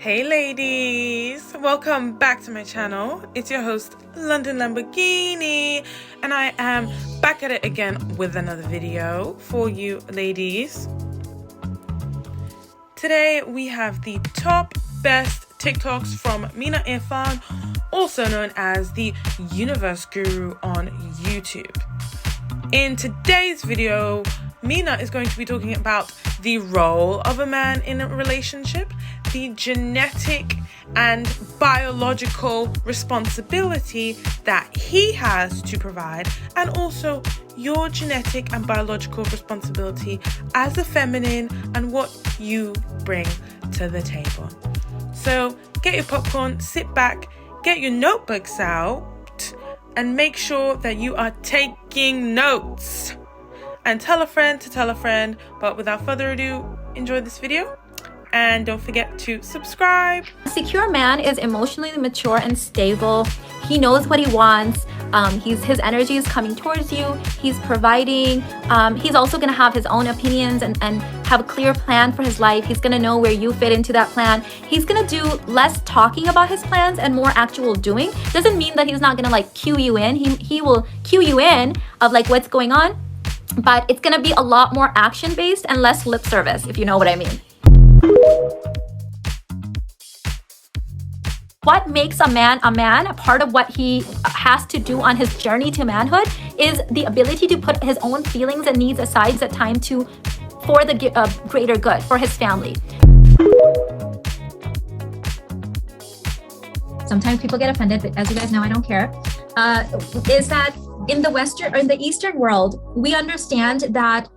Hey ladies, welcome back to my channel. It's your host London Lamborghini, and I am back at it again with another video for you ladies. Today we have the top best TikToks from Mina Irfan, also known as the Universe Guru on YouTube. In today's video, Mina is going to be talking about the role of a man in a relationship, the genetic and biological responsibility that he has to provide, and also your genetic and biological responsibility as a feminine and what you bring to the table. So get your popcorn, sit back, get your notebooks out, and make sure that you are taking notes. And tell a friend to tell a friend. But without further ado, enjoy this video. And don't forget to subscribe. A secure man is emotionally mature and stable. He knows what he wants. His energy is coming towards you. He's providing. He's also going to have his own opinions and have a clear plan for his life. He's going to know where you fit into that plan. He's going to do less talking about his plans and more actual doing. Doesn't mean that he's not going to like cue you in. He will cue you in of like what's going on. But it's going to be a lot more action-based and less lip service, if you know what I mean. What makes a man, a part of what he has to do on his journey to manhood is the ability to put his own feelings and needs aside at time for the greater good, for his family. Sometimes people get offended, but as you guys know, I don't care. Is that in the Western or in the Eastern world, we understand that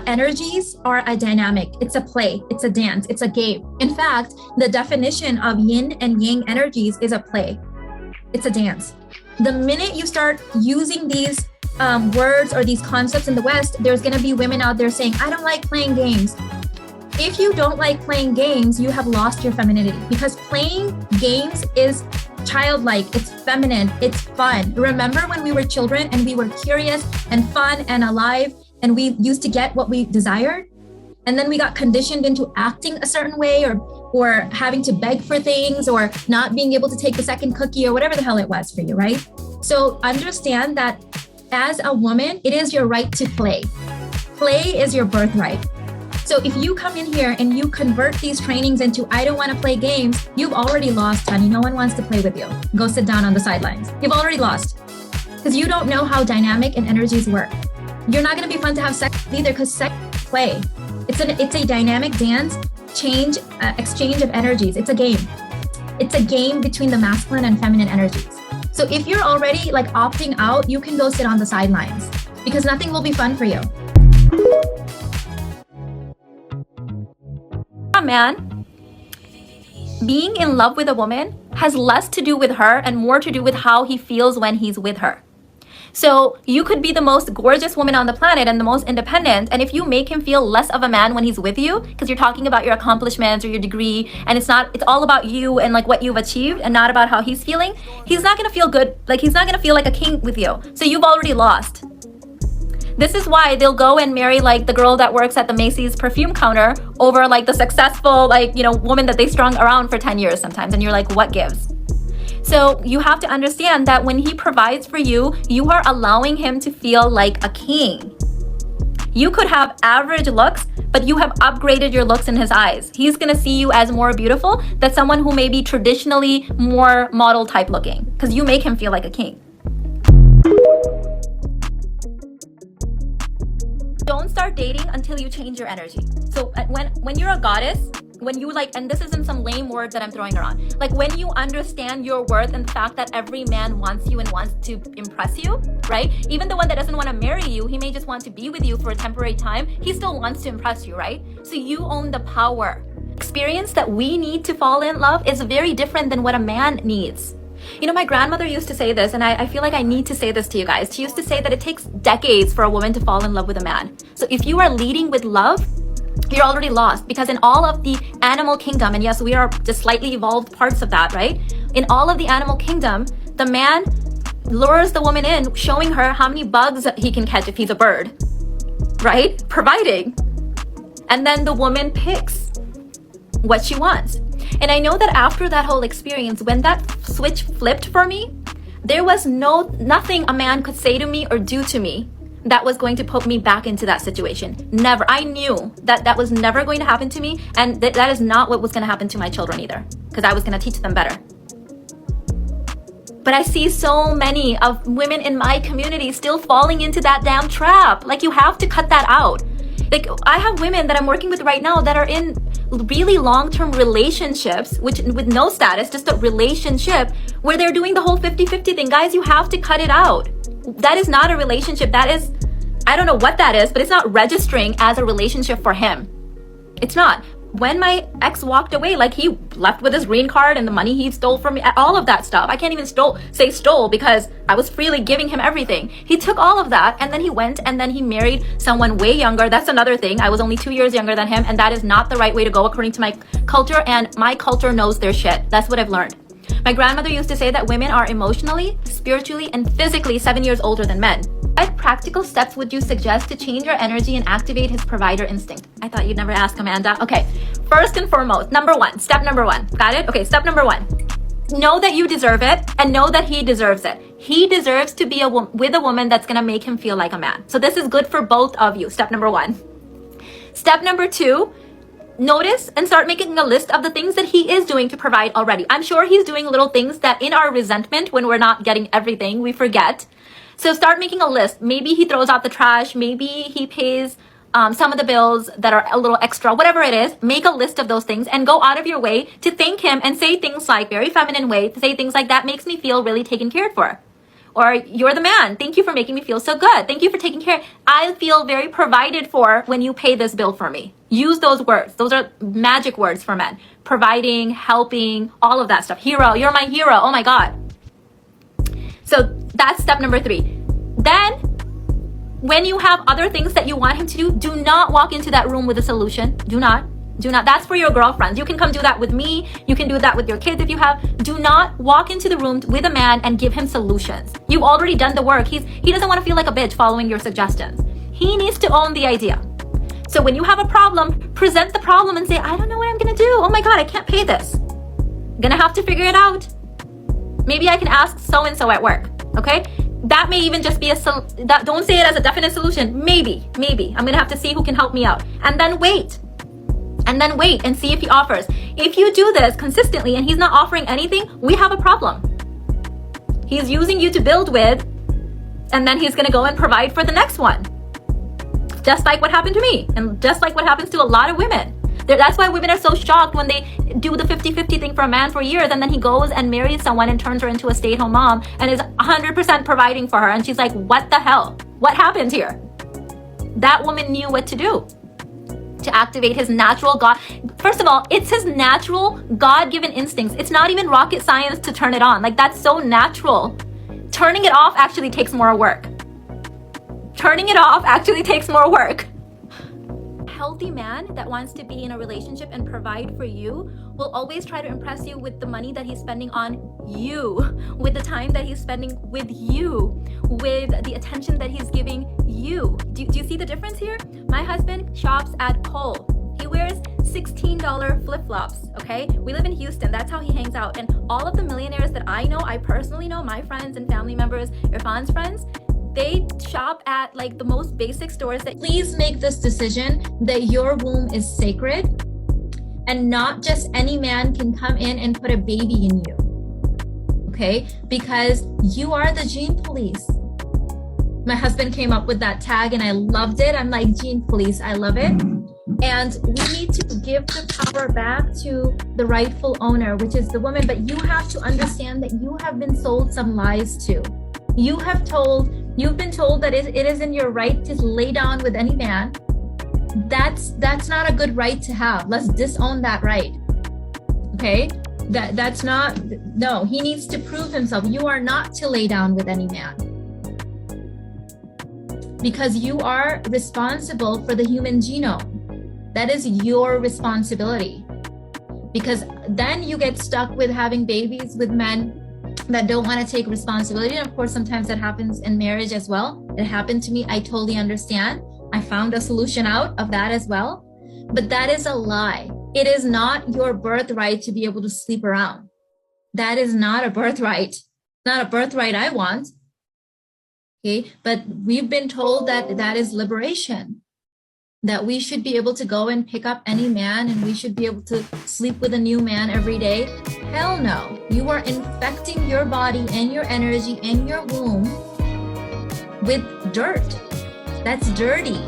energies are a dynamic. It's a play, it's a dance, it's a game. In fact, the definition of yin and yang energies is a play. It's a dance. The minute you start using these words or these concepts in the West, there's going to be women out there saying, I don't like playing games. If you don't like playing games, you have lost your femininity, because playing games is childlike, it's feminine, it's fun. Remember when we were children and we were curious and fun and alive, and we used to get what we desired, and then we got conditioned into acting a certain way or having to beg for things or not being able to take the second cookie or whatever the hell it was for you, right? So understand that as a woman, it is your right to play. Play is your birthright. So if you come in here and you convert these trainings into, I don't want to play games, you've already lost, honey. No one wants to play with you. Go sit down on the sidelines. You've already lost, because you don't know how dynamic and energies work. You're not going to be fun to have sex either, because sex is play. It's a dynamic dance, exchange of energies. It's a game. It's a game between the masculine and feminine energies. So if you're already like opting out, you can go sit on the sidelines, because nothing will be fun for you. A man being in love with a woman has less to do with her and more to do with how he feels when he's with her. So you could be the most gorgeous woman on the planet and the most independent, and if you make him feel less of a man when he's with you, because you're talking about your accomplishments or your degree, and it's all about you and like what you've achieved and not about how he's feeling, he's not going to feel good. Like, he's not going to feel like a king with you. So you've already lost. This is why they'll go and marry like the girl that works at the Macy's perfume counter over like the successful, like, woman that they strung around for 10 years sometimes. And you're like, what gives? So you have to understand that when he provides for you, you are allowing him to feel like a king. You could have average looks, but you have upgraded your looks in his eyes. He's going to see you as more beautiful than someone who may be traditionally more model type looking, because you make him feel like a king. Don't start dating until you change your energy. So when you're a goddess, when you like, and this isn't some lame words that I'm throwing around, like when you understand your worth and the fact that every man wants you and wants to impress you, right? Even the one that doesn't want to marry you, he may just want to be with you for a temporary time. He still wants to impress you, right? So you own the power. Experience that we need to fall in love is very different than what a man needs. My grandmother used to say this, and I feel like I need to say this to you guys. She used to say that it takes decades for a woman to fall in love with a man. So if you are leading with love, you're already lost, because in all of the animal kingdom, and yes, we are just slightly evolved parts of that, right? In all of the animal kingdom, the man lures the woman in, showing her how many bugs he can catch if he's a bird, right? Providing. And then the woman picks what she wants. And I know that after that whole experience, when that switch flipped for me, there was nothing a man could say to me or do to me that was going to put me back into that situation. Never. I knew that that was never going to happen to me, and that is not what was going to happen to my children either, because I was going to teach them better. But I see so many of women in my community still falling into that damn trap. Like, you have to cut that out. Like, I have women that I'm working with right now that are in really long-term relationships, which with no status, just a relationship where they're doing the whole 50-50 thing. Guys, you have to cut it out. That is not a relationship. That is, I don't know what that is, but it's not registering as a relationship for him. It's not. When my ex walked away, like, he left with his green card and the money he stole from me, all of that stuff. I can't even say stole because I was freely giving him everything. He took all of that, and then he went and then he married someone way younger. That's another thing. I was only 2 years younger than him, and that is not the right way to go according to my culture, and my culture knows their shit. That's what I've learned. My grandmother used to say that women are emotionally, spiritually, and physically 7 years older than men. What practical steps would you suggest to change your energy and activate his provider instinct? I thought you'd never ask, Amanda. Okay, first and foremost, step number one. Got it? Okay, step number one. Know that you deserve it, and know that he deserves it. He deserves to be with a woman that's gonna make him feel like a man. So this is good for both of you, step number one. Step number two, notice and start making a list of the things that he is doing to provide already. I'm sure he's doing little things that in our resentment, when we're not getting everything, we forget. So start making a list. Maybe he throws out the trash. Maybe he pays some of the bills that are a little extra, whatever it is. Make a list of those things and go out of your way to thank him and say things like, very feminine way, to say things like, that makes me feel really taken care for. Or, you're the man. Thank you for making me feel so good. Thank you for taking care. I feel very provided for when you pay this bill for me. Use those words. Those are magic words for men. Providing, helping, all of that stuff. Hero, you're my hero. Oh my God. So that's step number three. Then, when you have other things that you want him to do, do not walk into that room with a solution. Do not. That's for your girlfriends. You can come do that with me. You can do that with your kids if you have. Do not walk into the room with a man and give him solutions. You've already done the work. He doesn't want to feel like a bitch following your suggestions. He needs to own the idea. So when you have a problem, present the problem and say, I don't know what I'm going to do. Oh my God, I can't pay this. I'm going to have to figure it out. Maybe I can ask so-and-so at work. Okay? That may even just be don't say it as a definite solution. Maybe. I'm going to have to see who can help me out. And then wait and see if he offers. If you do this consistently and he's not offering anything, we have a problem. He's using you to build with, and then he's going to go and provide for the next one. Just like what happened to me, and just like what happens to a lot of women. That's why women are so shocked when they do the 50-50 thing for a man for years, and then he goes and marries someone and turns her into a stay-at-home mom and is 100% providing for her. And she's like, what the hell? What happened here? That woman knew what to do to activate his natural God. First of all, it's his natural God-given instincts. It's not even rocket science to turn it on. Like, that's so natural. Turning it off actually takes more work. A healthy man that wants to be in a relationship and provide for you will always try to impress you with the money that he's spending on you, with the time that he's spending with you, with the attention that he's giving you. Do you see the difference here? My husband shops at Kohl. He wears $16 flip-flops, okay? We live in Houston. That's how he hangs out. And all of the millionaires that I know, I personally know, my friends and family members, Irfan's friends, they shop at like the most basic stores. That Please make this decision that your womb is sacred, and not just any man can come in and put a baby in you. Okay? Because you are the gene police. My husband came up with that tag and I loved it. I'm like, gene police, I love it. And we need to give the power back to the rightful owner, which is the woman. But you have to understand that you have been sold some lies too. You've been told that it isn't your right to lay down with any man. That's not a good right to have. Let's disown that right. Okay? That's not, no, he needs to prove himself. You are not to lay down with any man. Because you are responsible for the human genome. That is your responsibility. Because then you get stuck with having babies with men that don't want to take responsibility. And of course, sometimes that happens in marriage as well. It happened to me. I totally understand. I found a solution out of that as well. But that is a lie. It is not your birthright to be able to sleep around. That is not a birthright. Not a birthright I want. Okay, but we've been told that that is liberation, that we should be able to go and pick up any man and we should be able to sleep with a new man every day. Hell no. You are infecting your body and your energy and your womb with dirt. That's dirty.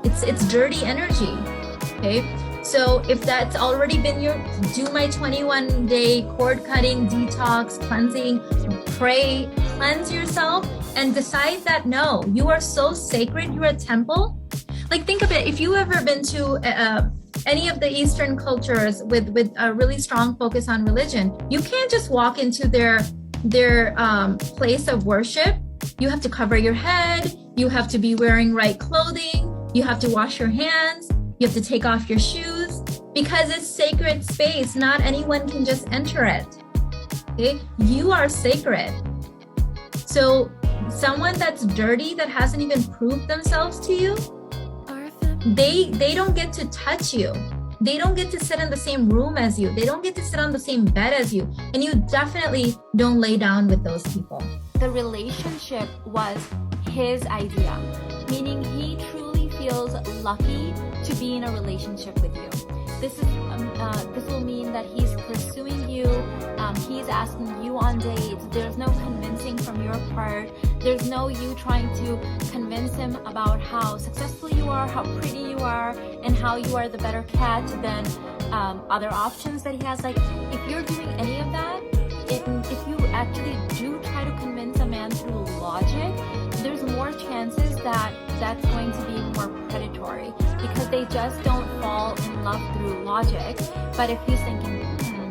It's dirty energy. Okay. So if that's already been your, do my 21-day cord cutting, detox, cleansing, pray, cleanse yourself and decide that no, you are so sacred, you're a temple. Like think of it, if you ever been to any of the Eastern cultures with a really strong focus on religion, you can't just walk into their place of worship. You have to cover your head, you have to be wearing right clothing, you have to wash your hands, you have to take off your shoes, because it's sacred space. Not anyone can just enter it. Okay, you are sacred. So someone that's dirty, that hasn't even proved themselves to you, they don't get to touch you. They don't get to sit in the same room as you. They don't get to sit on the same bed as you. And you definitely don't lay down with those people. The relationship was his idea, meaning he truly feels lucky to be in a relationship with you. This will mean that he's pursuing you, he's asking you on dates. There's no convincing from your part. There's no you trying to convince him about how successful you are, how pretty you are, and how you are the better cat than other options that he has. Like, if you're doing any of that, if you actually do try to convince a man through logic, there's more chances that that's going to be more predatory, because they just don't fall in love through logic. But if he's thinking,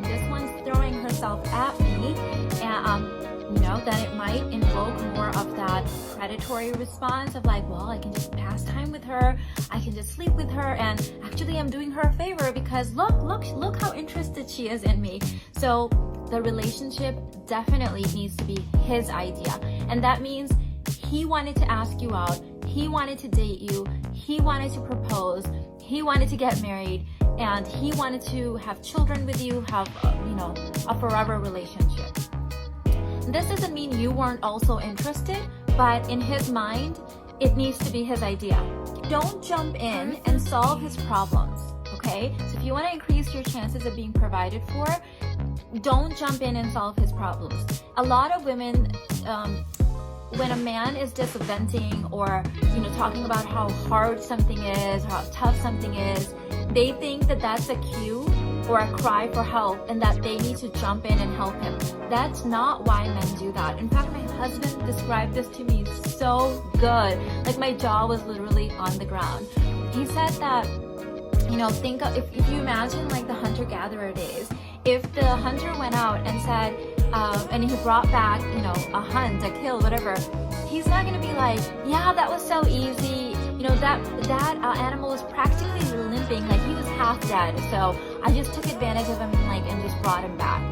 this one's throwing herself at me, and then it might invoke more of that predatory response of like, well, I can just pass time with her, I can just sleep with her, and actually I'm doing her a favor because look how interested she is in me. So the relationship definitely needs to be his idea, and that means he wanted to ask you out, he wanted to date you, he wanted to propose, he wanted to get married, and he wanted to have children with you, have a forever relationship. This doesn't mean you weren't also interested, but in his mind, it needs to be his idea. Don't jump in and solve his problems, okay? So if you want to increase your chances of being provided for, don't jump in and solve his problems. A lot of women, when a man is just venting or talking about how hard something is or how tough something is, they think that that's a cue or a cry for help and that they need to jump in and help him. That's not why men do that. In fact, my husband described this to me so good. Like, my jaw was literally on the ground. He said that, think of, if you imagine like the hunter-gatherer days, if the hunter went out and said, and he brought back, a hunt, a kill, whatever, he's not gonna be like, yeah, that was so easy. That animal was practically limping, like he was half dead. So I just took advantage of him and just brought him back.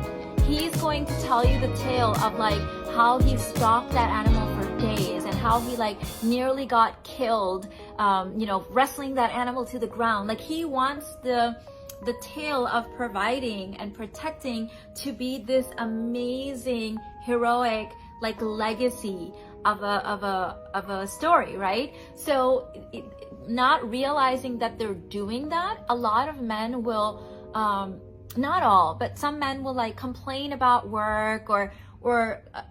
He's going to tell you the tale of like how he stalked that animal for days and how he like nearly got killed, wrestling that animal to the ground. Like, he wants the tale of providing and protecting to be this amazing, heroic, like, legacy of a story, right? So not realizing that they're doing that, a lot of men will, not all, but some men will like complain about work or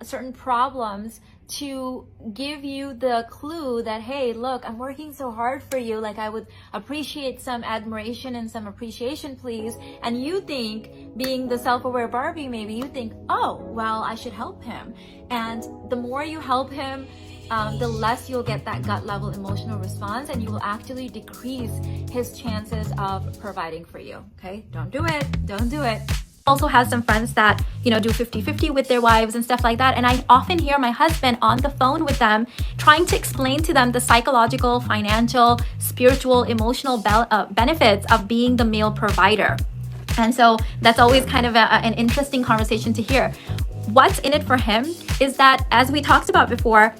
certain problems to give you the clue that, hey, look, I'm working so hard for you, like I would appreciate some admiration and some appreciation, please. And you think, being the self-aware Barbie, maybe you think, oh, well, I should help him. And the more you help him, the less you'll get that gut level emotional response, and you will actually decrease his chances of providing for you. Okay, don't do it. Also has some friends that do 50-50 with their wives and stuff like that, and I often hear my husband on the phone with them trying to explain to them the psychological, financial, spiritual, emotional benefits of being the male provider. And so that's always kind of an interesting conversation to hear. What's in it for him is that, as we talked about before,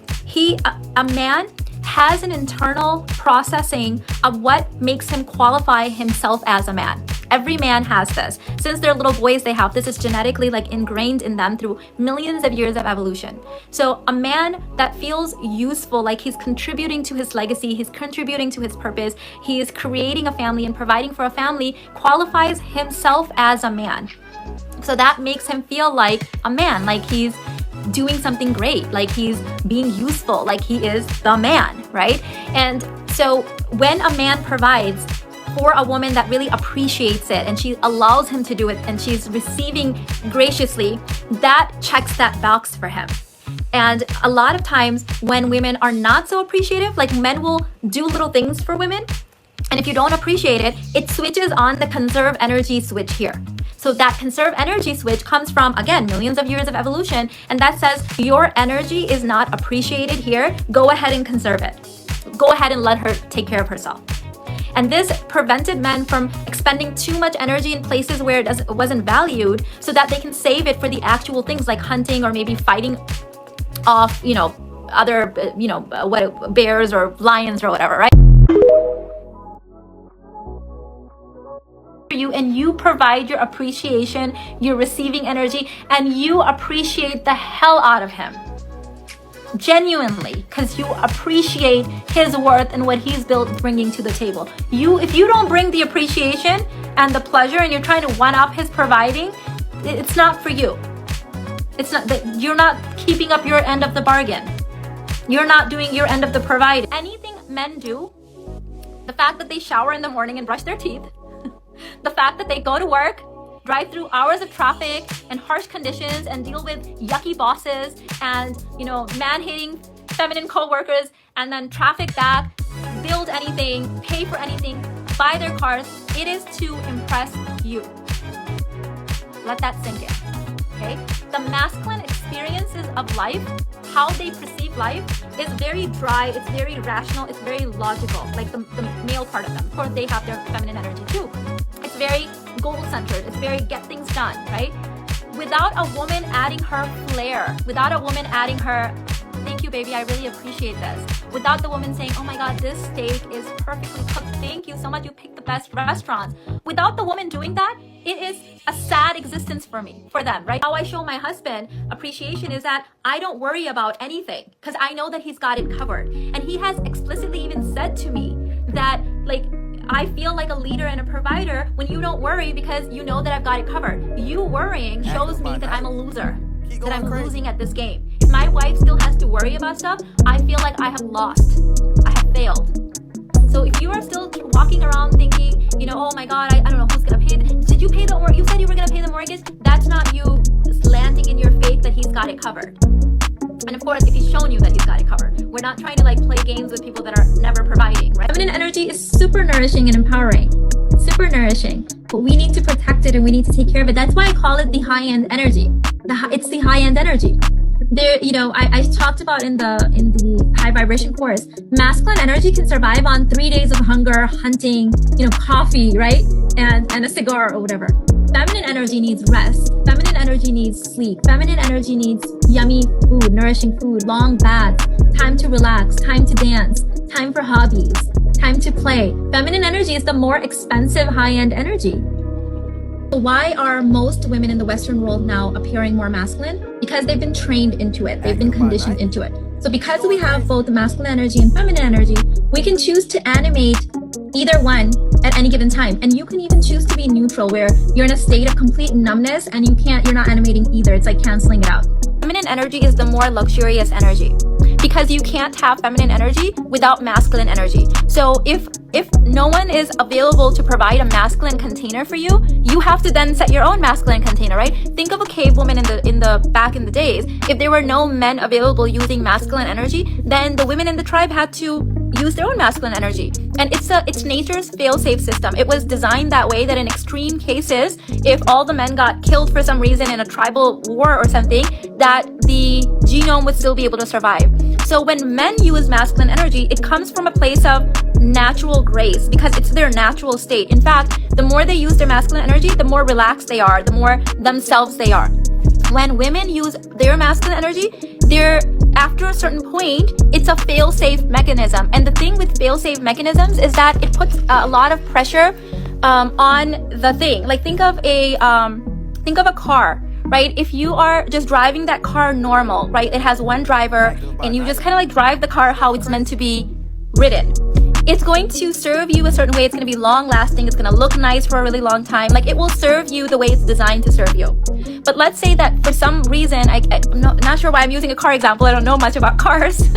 a man has an internal processing of what makes him qualify himself as a man. Every man has this. Since they're little boys, they have this. Is genetically like ingrained in them through millions of years of evolution. So a man that feels useful, like he's contributing to his legacy, he's contributing to his purpose, he is creating a family and providing for a family, qualifies himself as a man. So that makes him feel like a man, like he's doing something great, like he's being useful, like he is the man, right? And so when a man provides for a woman that really appreciates it and she allows him to do it and she's receiving graciously, that checks that box for him. And a lot of times when women are not so appreciative, like men will do little things for women, and if you don't appreciate it, it switches on the conserve energy switch here. So that conserve energy switch comes from, again, millions of years of evolution, and that says your energy is not appreciated here. Go ahead and conserve it. Go ahead and let her take care of herself. And this prevented men from expending too much energy in places where it wasn't valued, so that they can save it for the actual things like hunting or maybe fighting off, other, bears or lions or whatever, right? And you provide your appreciation, you're receiving energy, and you appreciate the hell out of him. Genuinely, because you appreciate his worth and what he's bringing to the table. If you don't bring the appreciation and the pleasure and you're trying to one-up his providing, it's not for you. It's not that you're not keeping up your end of the bargain. You're not doing your end of the provide. Anything men do, the fact that they shower in the morning and brush their teeth, the fact that they go to work, drive through hours of traffic and harsh conditions and deal with yucky bosses and, man-hating feminine co-workers, and then traffic back, build anything, pay for anything, buy their cars, it is to impress you. Let that sink in, okay? The masculine experiences of life, how they perceive life, is very dry, it's very rational, it's very logical, like the male part of them. Of course, they have their feminine energy too. It's very goal-centered, it's very get things done, right? Without a woman adding her flair, without a woman adding her, thank you, baby, I really appreciate this. Without the woman saying, oh my God, this steak is perfectly cooked. Thank you so much. You picked the best restaurants. Without the woman doing that, it is a sad existence for them, right? How I show my husband appreciation is that I don't worry about anything because I know that he's got it covered. And he has explicitly even said to me that, I feel like a leader and a provider when you don't worry because you know that I've got it covered. You worrying shows me that I'm a loser, that I'm losing at this game. If my wife still has to worry about stuff, I feel like I have lost. I have failed. So if you are still walking around thinking, oh my God, I don't know who's going to pay. Did you pay the mortgage? You said you were going to pay the mortgage. That's not you landing in your faith that he's got it covered. And of course, if he's shown you that he's got it covered. We're not trying to play games with people that are never providing, right? Feminine energy is super nourishing and empowering. Super nourishing. But we need to protect it and we need to take care of it. That's why I call it the high-end energy. It's the high-end energy. There, I talked about in the high vibration course, masculine energy can survive on 3 days of hunger, hunting, coffee, right? And a cigar or whatever. Feminine energy needs rest. Feminine energy needs sleep. Feminine energy needs yummy food, nourishing food, long baths, time to relax, time to dance, time for hobbies, time to play. Feminine energy is the more expensive high-end energy. Why are most women in the Western world now appearing more masculine? Because they've been trained into it. They've been conditioned into it. So because we have both masculine energy and feminine energy, we can choose to animate either one at any given time. And you can even choose to be neutral, where you're in a state of complete numbness and you're not animating either. It's like canceling it out. Feminine energy is the more luxurious energy because you can't have feminine energy without masculine energy. So if no one is available to provide a masculine container for you, you have to then set your own masculine container, right? Think of a cave woman in the back in the days. If there were no men available using masculine energy, then the women in the tribe had to use their own masculine energy. And it's nature's fail-safe system. It was designed that way that in extreme cases, if all the men got killed for some reason in a tribal war or something, that the genome would still be able to survive. So when men use masculine energy, it comes from a place of natural grace because it's their natural state. In fact, the more they use their masculine energy, the more relaxed they are, the more themselves they are. When women use their masculine energy, after a certain point, it's a fail-safe mechanism. And the thing with fail-safe mechanisms is that it puts a lot of pressure on the thing. Like think of a car, right? If you are just driving that car normal, right? It has one driver and you just kind of like drive the car how it's meant to be ridden. It's going to serve you a certain way. It's going to be long lasting. It's going to look nice for a really long time. Like it will serve you the way it's designed to serve you. But let's say that for some reason, I'm not sure why I'm using a car example. I don't know much about cars.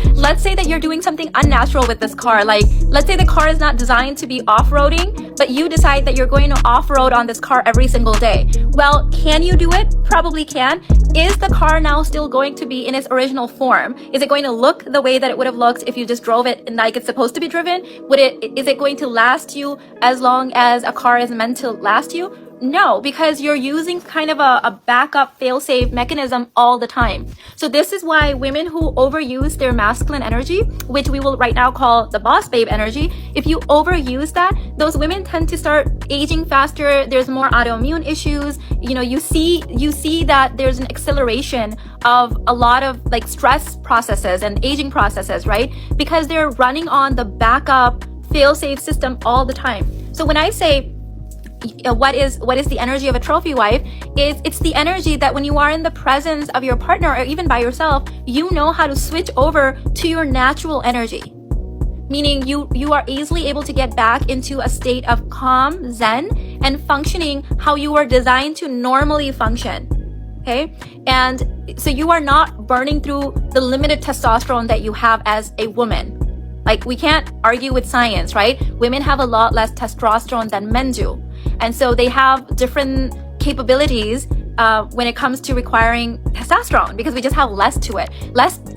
Let's say that you're doing something unnatural with this car. Like let's say the car is not designed to be off-roading, but you decide that you're going to off-road on this car every single day. Well, can you do it? Probably can. Is the car now still going to be in its original form? Is it going to look the way that it would have looked if you just drove it and like it's supposed to be driven? Is it going to last you as long as a car is meant to last you? No, because you're using kind of a backup fail-safe mechanism all the time. So this is why women who overuse their masculine energy, which we will right now call the boss babe energy, if you overuse that, those women tend to start aging faster. There's more autoimmune issues. You know, you see that there's an acceleration of a lot of like stress processes and aging processes, right? Because they're running on the backup fail-safe system all the time. So when I say what is the energy of a trophy wife, it's the energy that when you are in the presence of your partner or even by yourself, you know how to switch over to your natural energy, meaning you are easily able to get back into a state of calm, zen, and functioning how you are designed to normally function. Okay, and so you are not burning through the limited testosterone that you have as a woman. Like we can't argue with science, right? Women have a lot less testosterone than men do. And so they have different capabilities when it comes to requiring testosterone because we just have less to it.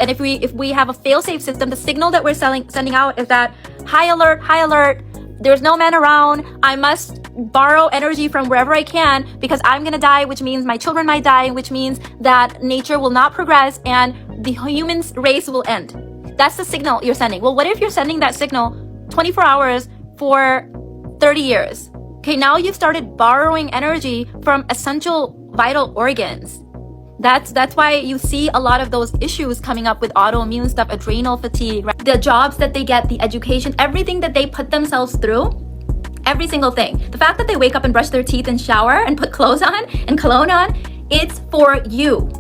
And if we have a fail-safe system, the signal that we're sending out is that high alert, there's no man around, I must borrow energy from wherever I can because I'm gonna die, which means my children might die, which means that nature will not progress and the human race will end. That's the signal you're sending. Well, what if you're sending that signal 24 hours for 30 years? Okay, now you've started borrowing energy from essential vital organs. That's why you see a lot of those issues coming up with autoimmune stuff, adrenal fatigue, right? The jobs that they get, the education, everything that they put themselves through, every single thing. The fact that they wake up and brush their teeth and shower and put clothes on and cologne on, it's for you.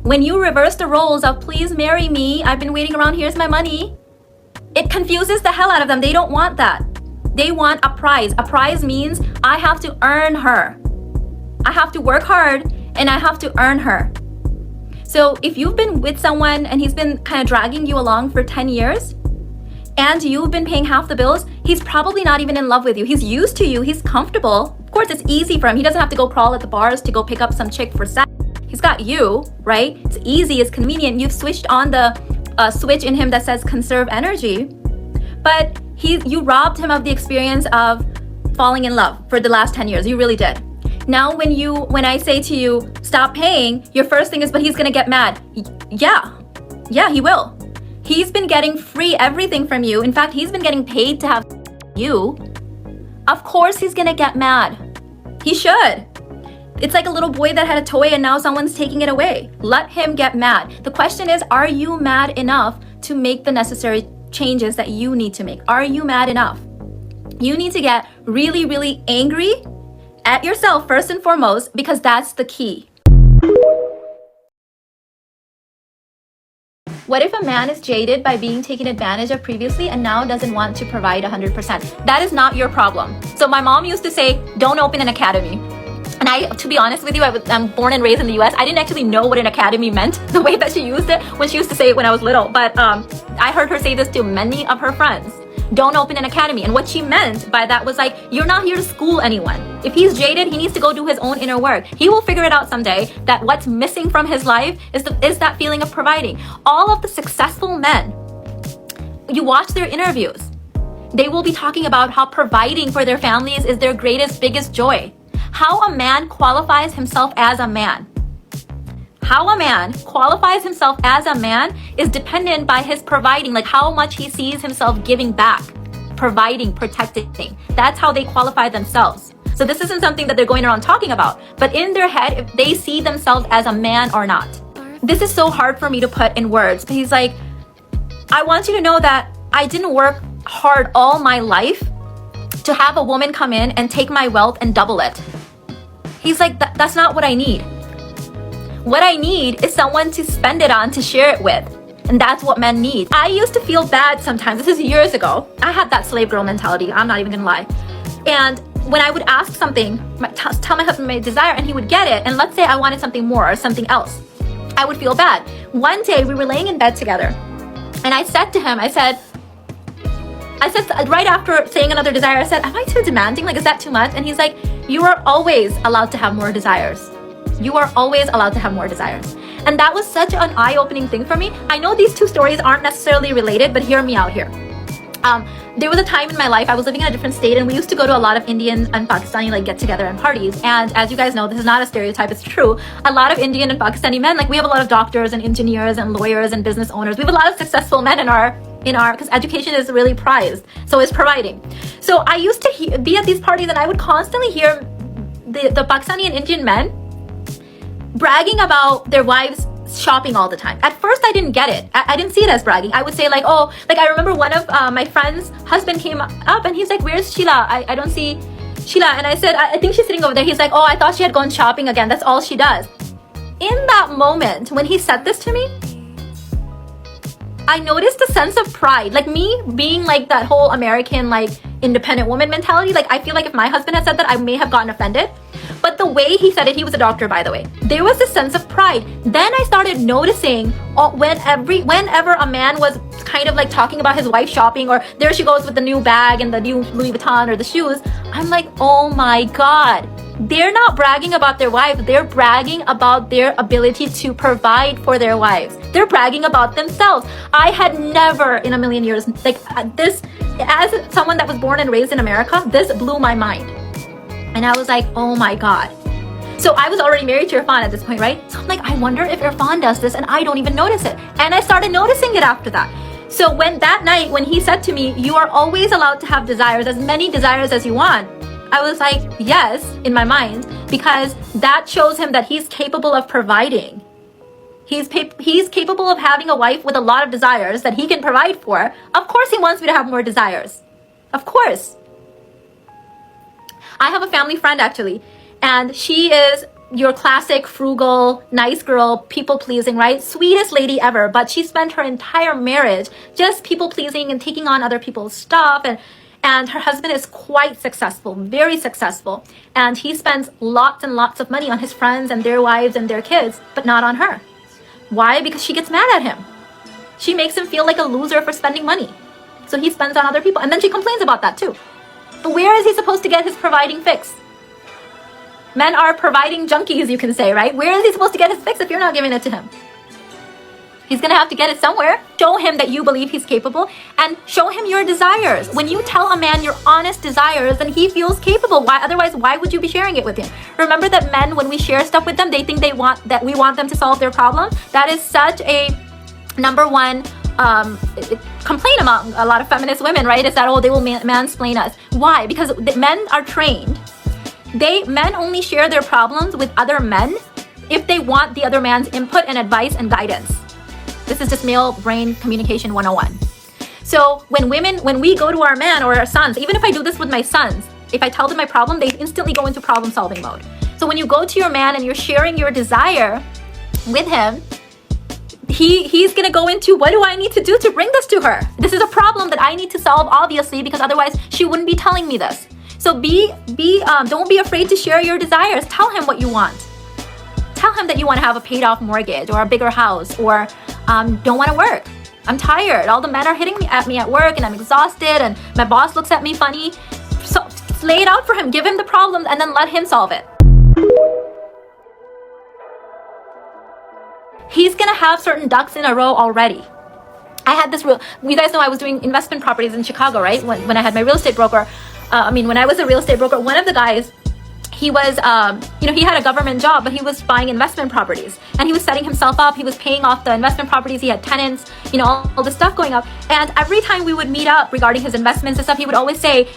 When you reverse the roles of please marry me, I've been waiting around, here's my money, it confuses the hell out of them. They don't want that. They want a prize. A prize means I have to earn her. I have to work hard and I have to earn her. So if you've been with someone and he's been kind of dragging you along for 10 years and you've been paying half the bills, he's probably not even in love with you. He's used to you. He's comfortable. Of course, it's easy for him. He doesn't have to go crawl at the bars to go pick up some chick for sex. He's got you, right? It's easy, it's convenient. You've switched on the switch in him that says conserve energy, but you robbed him of the experience of falling in love for the last 10 years. You really did. Now when I say to you, stop paying, your first thing is, but he's gonna get mad. Yeah, he will. He's been getting free everything from you. In fact, he's been getting paid to have you. Of course he's gonna get mad. He should. It's like a little boy that had a toy and now someone's taking it away. Let him get mad. The question is, are you mad enough to make the necessary changes that you need to make? Are you mad enough? You need to get really, really angry at yourself first and foremost, because that's the key. What if a man is jaded by being taken advantage of previously and now doesn't want to provide 100%? That is not your problem. So my mom used to say, don't open an academy. And to be honest with you, I'm born and raised in the US. I didn't actually know what an academy meant, the way that she used it when she used to say it when I was little. But I heard her say this to many of her friends. Don't open an academy. And what she meant by that was like, you're not here to school anyone. If he's jaded, he needs to go do his own inner work. He will figure it out someday that what's missing from his life is that feeling of providing. All of the successful men, you watch their interviews, they will be talking about how providing for their families is their biggest joy. How a man qualifies himself as a man. How a man qualifies himself as a man is dependent by his providing, like how much he sees himself giving back, providing, protecting. That's how they qualify themselves. So this isn't something that they're going around talking about, but in their head, if they see themselves as a man or not. This is so hard for me to put in words. But he's like, I want you to know that I didn't work hard all my life to have a woman come in and take my wealth and double it. He's like, that's not what I need. What I need is someone to spend it on, to share it with. And that's what men need. I used to feel bad sometimes. This is years ago. I had that slave girl mentality. I'm not even gonna lie. And when I would ask something, tell my husband my desire, and he would get it, and let's say I wanted something more or something else, I would feel bad. One day we were laying in bed together, and I said to him, I said right after saying another desire, I said, am I too demanding? Like, is that too much? And he's like, you are always allowed to have more desires. You are always allowed to have more desires. And that was such an eye-opening thing for me. I know these two stories aren't necessarily related, but hear me out here. There was a time in my life, I was living in a different state, and we used to go to a lot of Indian and Pakistani like get together and parties. And as you guys know, this is not a stereotype, it's true. A lot of Indian and Pakistani men, like we have a lot of doctors and engineers and lawyers and business owners. We have a lot of successful men in our, because education is really prized. So it's providing. So I used to be at these parties, and I would constantly hear the Pakistani and Indian men bragging about their wives shopping all the time. At first I didn't get it. I didn't see it as bragging. I would say like, oh, like I remember one of my friend's husband came up and he's like, where's Sheila? I don't see Sheila. And I said, I think she's sitting over there. He's like, oh, I thought she had gone shopping again. That's all she does. In that moment, when he said this to me, I noticed a sense of pride. Like me being like that whole American, like independent woman mentality. Like I feel like if my husband had said that, I may have gotten offended. But the way he said it, he was a doctor, by the way, there was a sense of pride. Then I started noticing whenever a man was kind of like talking about his wife shopping, or there she goes with the new bag and the new Louis Vuitton or the shoes, I'm like, oh my God, they're not bragging about their wives. They're bragging about their ability to provide for their wives. They're bragging about themselves. I had never in a million years, like this, as someone that was born and raised in America, this blew my mind. And I was like, oh my God. So I was already married to Irfan at this point, right? So I'm like, I wonder if Irfan does this and I don't even notice it. And I started noticing it after that. So when that night, when he said to me, you are always allowed to have desires, as many desires as you want, I was like, yes, in my mind, because that shows him that he's capable of providing. He's capable of having a wife with a lot of desires that he can provide for. Of course he wants me to have more desires. Of course. I have a family friend actually, and she is your classic frugal, nice girl, people-pleasing, right? Sweetest lady ever, but she spent her entire marriage just people-pleasing and taking on other people's stuff, and her husband is quite successful, very successful, and he spends lots and lots of money on his friends and their wives and their kids, but not on her. Why? Because she gets mad at him. She makes him feel like a loser for spending money. So he spends on other people, and then she complains about that too. But where is he supposed to get his providing fix? Men are providing junkies, you can say, right? Where is he supposed to get his fix if you're not giving it to him? He's gonna have to get it somewhere. Show him that you believe he's capable, and show him your desires. When you tell a man your honest desires, then he feels capable. Why? Otherwise, why would you be sharing it with him? Remember that men, when we share stuff with them, they think we want them to solve their problem. That is such a number one complaint among a lot of feminist women, right? Is that, oh, they will mansplain us. Why? Because men are trained. Men only share their problems with other men if they want the other man's input and advice and guidance. This is just male brain communication 101. So when we go to our man or our sons, even if I do this with my sons, if I tell them my problem, they instantly go into problem solving mode. So when you go to your man and you're sharing your desire with him, he's gonna go into, what do I need to do to bring this to her? This is a problem that I need to solve, obviously, because otherwise she wouldn't be telling me this. So don't be afraid to share your desires. Tell him what you want. Tell him that you want to have a paid off mortgage or a bigger house, or don't want to work. I'm tired. All the men are hitting at me at work and I'm exhausted and my boss looks at me funny. So lay it out for him. Give him the problems and then let him solve it. He's gonna have certain ducks in a row already. I had this you guys know I was doing investment properties in Chicago, right? When I had my real estate broker, when I was a real estate broker, one of the guys, he was, he had a government job, but he was buying investment properties and he was setting himself up. He was paying off the investment properties. He had tenants, all this stuff going up. And every time we would meet up regarding his investments and stuff, he would always say,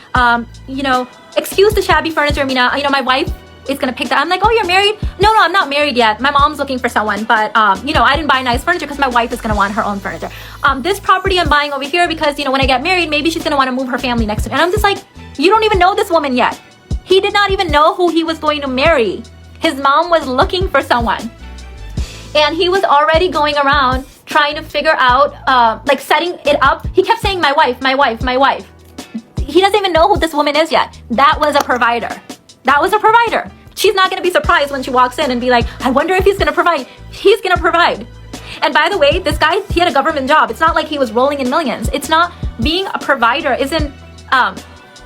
excuse the shabby furniture, Mina, my wife is going to pick that. I'm like, oh, you're married? No, I'm not married yet. My mom's looking for someone, but, I didn't buy nice furniture because my wife is going to want her own furniture. This property I'm buying over here because, when I get married, maybe she's going to want to move her family next to me. And I'm just like, You don't even know this woman yet. He did not even know who he was going to marry. His mom was looking for someone. And he was already going around trying to figure out, like setting it up. He kept saying, my wife, my wife, my wife. He doesn't even know who this woman is yet. That was a provider. That was a provider. She's not going to be surprised when she walks in and be like, I wonder if he's going to provide. He's going to provide. And by the way, this guy, he had a government job. It's not like he was rolling in millions. It's not, being a provider isn't,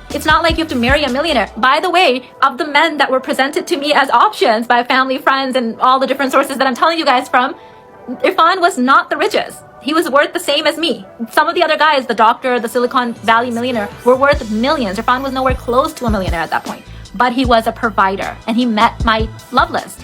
it's not like you have to marry a millionaire. By the way, of the men that were presented to me as options by family, friends, and all the different sources that I'm telling you guys from, Irfan was not the richest. He was worth the same as me. Some of the other guys, the doctor, the Silicon Valley millionaire, were worth millions. Irfan was nowhere close to a millionaire at that point. But he was a provider, and he met my love list.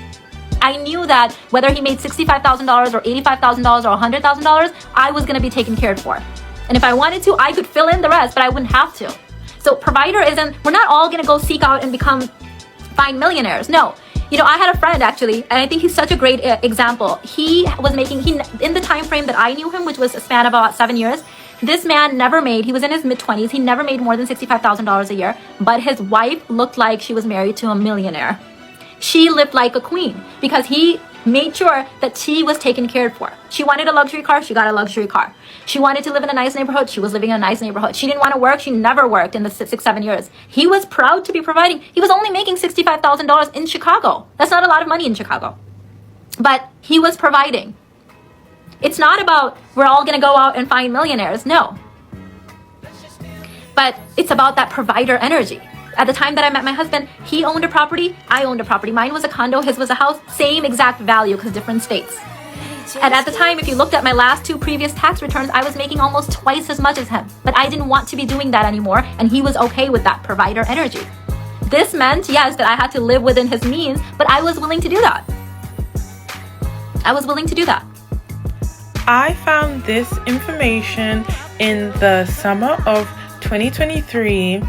I knew that whether he made $65,000 or $85,000 or $100,000, I was gonna be taken care of for. And if I wanted to, I could fill in the rest, but I wouldn't have to. So provider isn't, we're not all gonna go seek out and find millionaires. No. You know, I had a friend actually, and I think he's such a great example. He was making, in the time frame that I knew him, which was a span of about 7 years, this man never made, he was in his mid-20s, he never made more than $65,000 a year, but his wife looked like she was married to a millionaire. She lived like a queen because he made sure that she was taken care for. She wanted a luxury car, she got a luxury car. She wanted to live in a nice neighborhood, she was living in a nice neighborhood. She didn't want to work, she never worked in the 6-7 years. He was proud to be providing. He was only making $65,000 in Chicago. That's not a lot of money in Chicago. But he was providing. It's not about we're all gonna go out and find millionaires, no. But it's about that provider energy. At the time that I met my husband, he owned a property, I owned a property. Mine was a condo, his was a house, same exact value because different states. And at the time, if you looked at my last 2 previous tax returns, I was making almost twice as much as him. But I didn't want to be doing that anymore, and he was okay with that provider energy. This meant, yes, that I had to live within his means, but I was willing to do that. I was willing to do that. I found this information in the summer of 2023,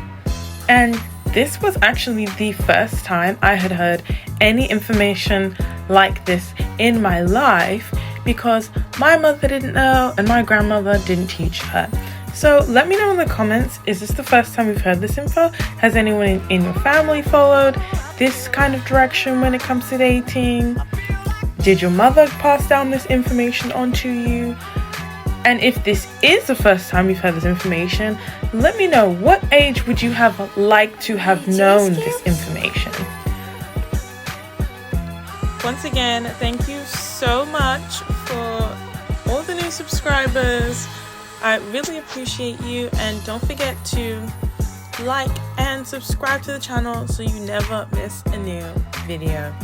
and this was actually the first time I had heard any information like this in my life because my mother didn't know and my grandmother didn't teach her. So let me know in the comments, is this the first time you've heard this info? Has anyone in your family followed this kind of direction when it comes to dating? Did your mother pass down this information onto you? And if this is the first time you've heard this information, let me know, what age would you have liked to have known this information? Once again, thank you so much for all the new subscribers. I really appreciate you, and don't forget to like and subscribe to the channel so you never miss a new video.